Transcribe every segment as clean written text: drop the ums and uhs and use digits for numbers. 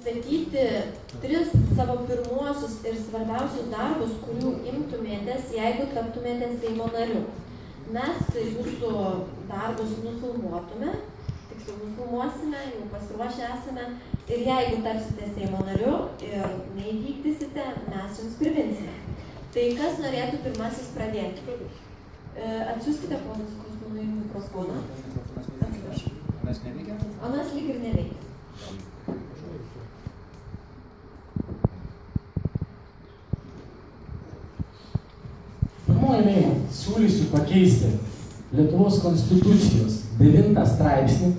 pristatyti 3 savo pirmuosius ir svarbiausius darbus, kurių imtumėtės, jeigu taptumėte Seimo nariu. Mes jūsų darbus nufilmuotume, tiksliau nufilmuosime, jau pasiruošę esame, ir jeigu tapsite Seimo nariu ir neįvykdysite, mes jums privinsime. Tai kas norėtų pirmasis pradėti? Atsiųskite ponas Kuzminui mikrofoną. Atsiprašau. Anas neveikia? Anas lyg ir neveikia. Pirmoji eilė siūlysiu pakeisti Lietuvos konstitucijos 9 straipsnį,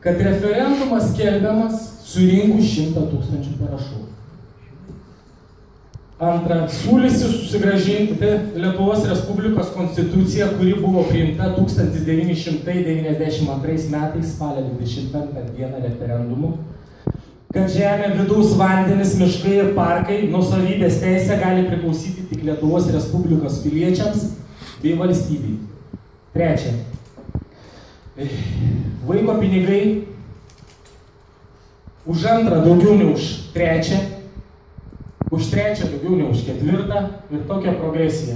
kad referendumas skelbiamas surinkus 100 000 parašų. Antra, siūlysiu susigrąžinti Lietuvos Respublikos konstituciją, kuri buvo priimta 1992 metais spalio 25 dieną referendumu, kad žemė, vidaus vandenis, miškai ir parkai nuosavybės teisė gali priklausyti tik Lietuvos Respublikos piliečiams bei valstybei. Trečia, vaiko pinigai už antrą daugiau nei už trečią, už trečią daugiau nei už ketvirtą ir tokia progresija.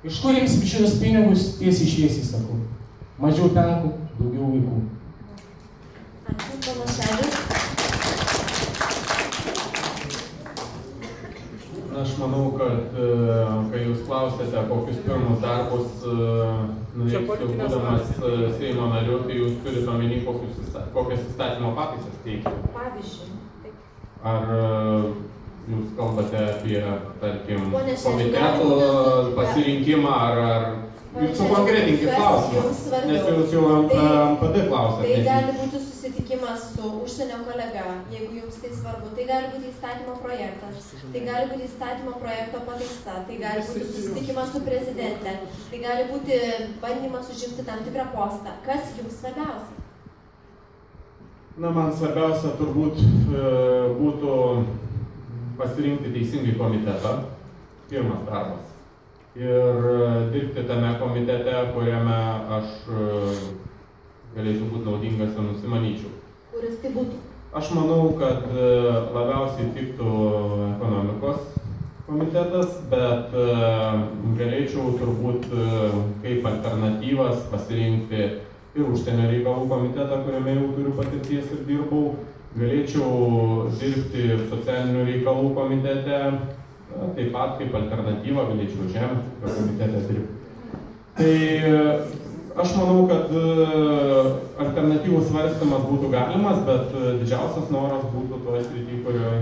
Iš kur imsim šios pinigus, tiesiai šviesiai sakau. Mažiau tankų, daugiau vaikų. Ačiū, ponas Šedis. Aš manau, kad kai jūs klausėte, kokius pirmus darbus nuveiksiu būdamas Seimo nariu, tai jūs turite omeny, kokias įstatymo pataisas teiksiu. Pavyzdžiui. Ar jūs kalbate apie, tarkim, Pone Šedžiu, komitetų pasirinkimą, ar jūs sukonkretinkit klausimą, nes jūs jau MPD klausėte. Tai gali būti susitikimas su užsienio kolega, jeigu jums tai svarbu. Tai gali būti įstatymo projektas, tai gali būti įstatymo projekto pataisa, tai gali būti susitikimas su prezidente, tai gali būti bandymas užimti tam tikrą postą. Kas jums svarbiausia? Na, man svarbiausia turbūt būtų pasirinkti teisingai komitetą, pirmas darbas. Ir dirbti tame komitete, kuriame aš galėčiau būti naudingas ir nusimanyčiau. Kuris tai būtų? Aš manau, kad labiausiai tiktų ekonomikos komitetas, bet galėčiau turbūt kaip alternatyvas pasirinkti ir užsienio reikalų komitetą, kuriame jau turiu patirties ir dirbau. Galėčiau dirbti socialinių reikalų komitete, taip pat kaip alternatyvą galėčiau žemės ūkio komitete dirbti. Tai aš manau, kad alternatyvų svarstymas būtų galimas, bet didžiausias noras būtų toje srityje, kurioje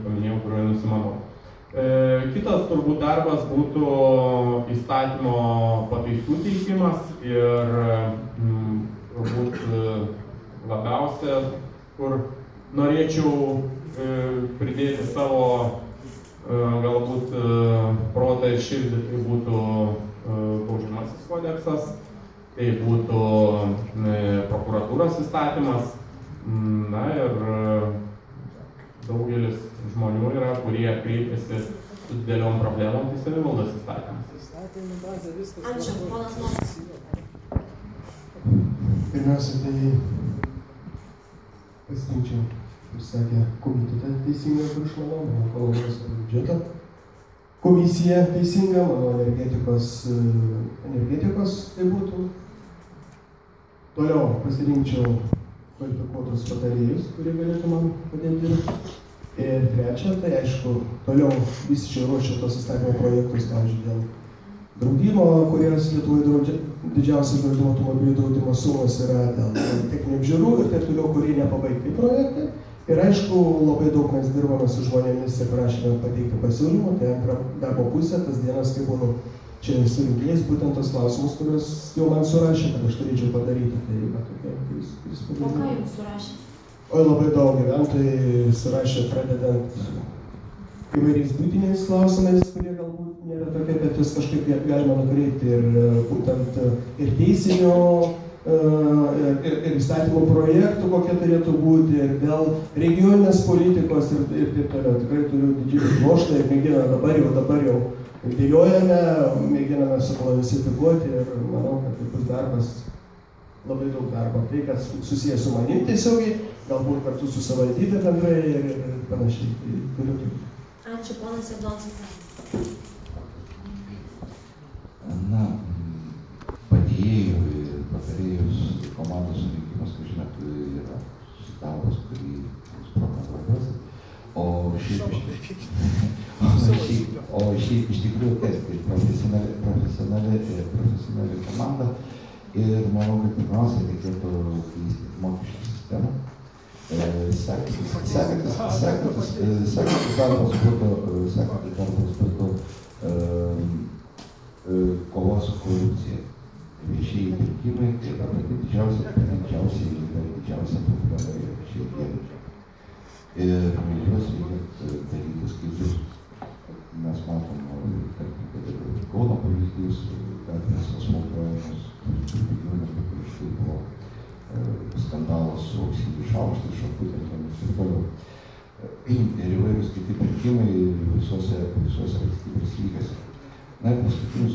paminėjau, kurioje nusimanau. Kitas turbūt darbas būtų įstatymo pataisų teikimas ir turbūt labiausia, kur norėčiau pridėti savo galbūt protą ir širdį, tai būtų baudžiamasis kodeksas, tai būtų prokuratūros įstatymas, na ir daugelis žmonių yra, kurie kreipiasi su dideliom problemom, tai savivaldos įstatymas. Ačiū, ponas Mokas. Pirmiausia, tai pasirinkčiau, kaip sakė, komitetą teisingą, kur aš manau, ekonomikos biudžeto komisija teisinga, manau, energetikos tai būtų. Toliau pasirinkčiau kvalifikuotus patarėjus, kurie galėtų man padėti dirbti. Ir trečia, tai aišku, toliau visiškai ruošiu tos įstatymo projektus, pavyzdžiui, dėl draudimo, kurios Lietuvoje draudžia, didžiausias draudimo automobilių draudimo sumos yra dėl techninių apžiūrų ir taip toliau, kurie nepabaigti projektai. Ir aišku, labai daug mes dirbame su žmonėmis ir prašėme pateikti pasiūlymų, tai antra darbo pusė, tas dienas, kai būnu čia su rinkėjais, būtent tos klausimus, kuriuos jau man surašė, kad aš turėčiau padaryti. Tai yra tokia, kuris padaryti. O ką jums surašė? Oi, labai daug gyventojai surašė, pradedant įvairiais būtiniais klausimais, kurie galbūt nėra tokie, bet vis kažkaip galima nukreipti ir būtent ir teisinio, ir įstatymų projektų, kokie turėtų būti, ir dėl regioninės politikos ir taip toliau. Tikrai turiu didžiulį pluoštą ir mėginame dabar jau dėliojame, mėginame suklasifikuoti ir manau, kad tai bus darbas, labai daug darbo. Tai, kas susijęs su manim tiesiogiai, galbūt kartu su savivaldybė bendrai ir panašiai. Ačiū, ponas Jablonskas. Na, padėjėjų ir patarėjus komandos surinkimas, kaip žinot, yra darbas, kurį jūs prognozuojate. O šiaip iš tikrųjų tai profesionali komanda. Ir manau, kad pirmiausia reikėtų keisti mokesčių sistemą. Sekantis darbas būtų kova su korupcija. Viešieji pirkimai tai yra pati didžiausia problema šiai dienai. Ir juos reikia daryti skaidrius. Mes matom, kad Kauno pavyzdys, gatvės asfaltuojamas, prieš tai buvo skandalas su auksiniu šaukštu, šakutėmis ir toliau. Ir įvairūs kiti pirkimai visose valstybės lygose. Na ir paskutinis,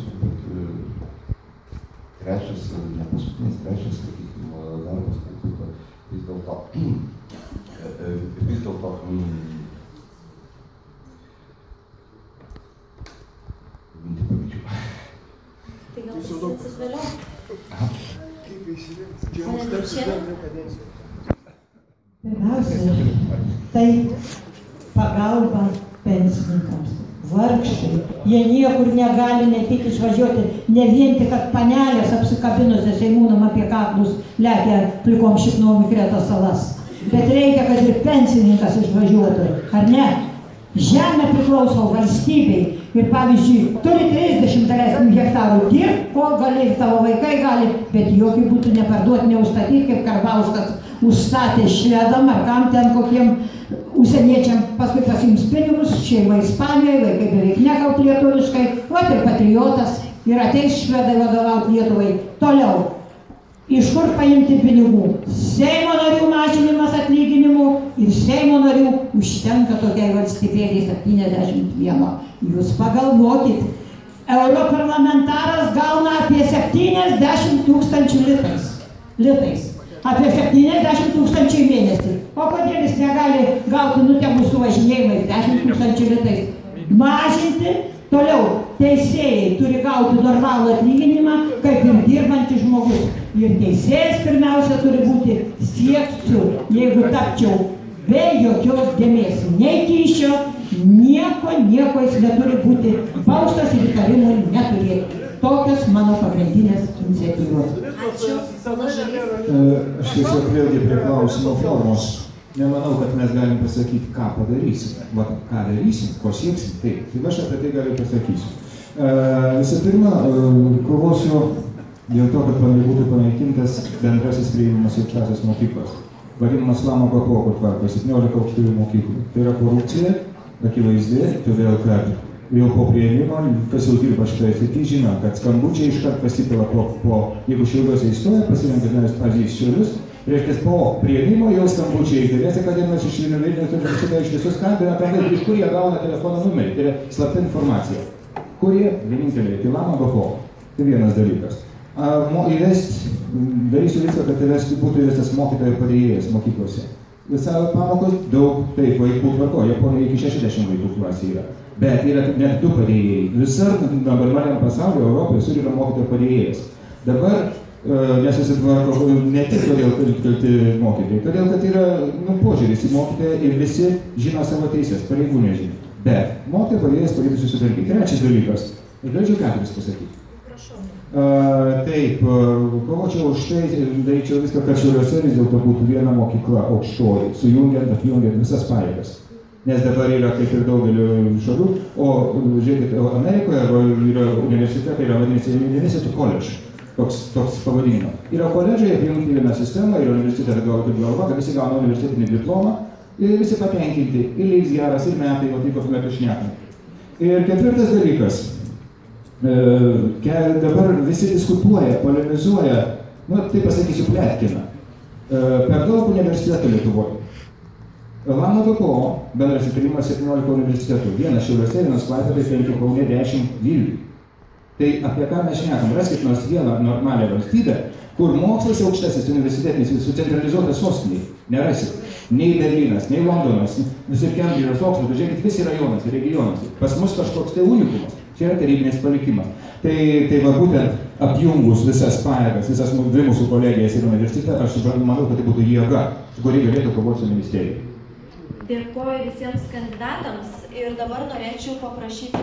trečias, sakykime, darbas, tai būtų vis dėlto minti pavyzdžių. Tai gal pasirinsis vėliau? Kaip įsirinks? Čia užteks bendrą kadenciją. Pirmiausia, tai pagalba pensininkams. Vargšai, jie niekur negali ne tik išvažiuoti, ne vien tik, kad panelės apsikabinusios Seimūnam apie kaklus lekia plikom šiknom į Kretos salas. Bet reikia, kad ir pensininkas išvažiuotų, ar ne? Žemė priklauso valstybei ir, pavyzdžiui, turi 30 hektarų dirb, ko gali ir tavo vaikai gali, bet jokių būtų neparduoti, neužstatyti, kaip Karbauskis užstatė švedam ar kam ten kokiem užsieniečiam, paskui pasiims pinigus, šeima Ispanijoje, vaikai beveik nekalt lietuviškai, vat ir patriotas, ir ateis švedai vadovauti Lietuvai. Toliau, iš kur paimti pinigų? Seimo narių mažinimas atlyginimų ir Seimo narių užtenka tokiai valstybėliai 71. Jūs pagalvokit, europarlamentaras gauna apie 70 000 litais. Apie 70 000 mėnesį. O kodėl jis negali gauti nutėmų suvažinėjimais 10 000 litais? Mažinti, toliau teisėjai turi gauti normalų atlyginimą, kaip ir dirbantis žmogus. Ir teisėjas pirmiausia turi būti sieksiu, jeigu tapčiau be jokios dėmės. Nei kyšio, nieko jis neturi būti baustas ir įtarimų neturėti. Tokios mano pagrindinės iniciatyvos. Ačiū. Aš tiesiog vėlgi prie klausimo formos. Nemanau, kad mes galim pasakyti, ką padarysim. Va, ką darysim, ko sieksim. Taip, tai aš apie tai galiu pasakysiu. Visų pirma, kovosiu dėl to, kad būtų panaikintas bendrasis priėmimas į aukštąsias mokyklas. Vadinamas Lama Bako tvarka, 17 aukštųjų mokyklų. Tai yra korupcija, akivaizdi, todėl kad jau po priėmimo, kas jau dirba šitoje srityje, žino, kad skambučiai iškart pasipila jeigu Šiauliuose įstoja, pasirenka, pavyzdžiui, Šiaulius, reiškia, po priėmimo jau skambučiai Dailės akademijos iš Vilniaus universiteto iš visus skambina, iš kur jie gauna telefono numerį, tai yra slapta informacija. Kurie vieninteliai, tai Lama Bako. Tai vienas dalykas. Darysiu viską, kad būtų įvestas mokytojo padėjėjas mokyklose. Visą pamokos daug, taip, vaikų tvarko, Japonijoje iki 60 vaikų klasė yra. Bet yra net 2 padėjėjai. Visur normaliam pasaulyje, Europoje yra mokytojo padėjėjas. Dabar nesusitvarko ne tik todėl, kad kalti mokytojai, todėl, kad yra požiūris į mokytoją ir visi žino savo teisės, pareigų nežino. Bet mokytojo padėjėjas turėtų susitvarkyti. Trečias dalykas. Aš galėčiau 4 pasakyti. Taip, kovočiau už tai, daryčiau viską, kad Šiauliuose vis dėlto būtų viena mokykla aukštoji, apjungiant visas pajėgas. Nes dabar yra kaip ir daugelio šalių, o žiūrėkite, Amerikoje yra universitetai, yra vadinasi University College, toks pavadinimas. Yra koledžai, apjungti vieną sistemą, yra universitetai galva, kad visi gauna universitetinį diplomą ir visi patenkinti, ir leis geras, ir metai, o taip pat metų šnekam. Ir 4 dalykas. Dabar visi diskutuoja, polemizuoja, tai pasakysiu, pletkina. Per daug universitetų Lietuvoje. Lama Bako bendras įtarimas 17 universitetų. Vienas Šiauliuose, vienas Klaipėdoje, 5 Kaune, 10 Vilniuje. Tai apie ką mes šnekam? Raskit nors vieną normalią valstybę, kur mokslas aukštasis universitetinis sucentralizuotas sostinėje. Nerasit. Nei Berlynas, nei Londonas, visur Kembridžas, Oksfordas, žiūrėkit, visi rajonas, regionas. Pas mus kažkoks tai unikumas. Čia yra tarybinis palikimas. Tai va būtent apjungus visas pajėgas, visas dvi mūsų kolegijas ir universitetą, aš manau, kad tai būtų jėga, kuri galėtų kovoti su ministerija. Dėkoju visiems kandidatams ir dabar norėčiau paprašyti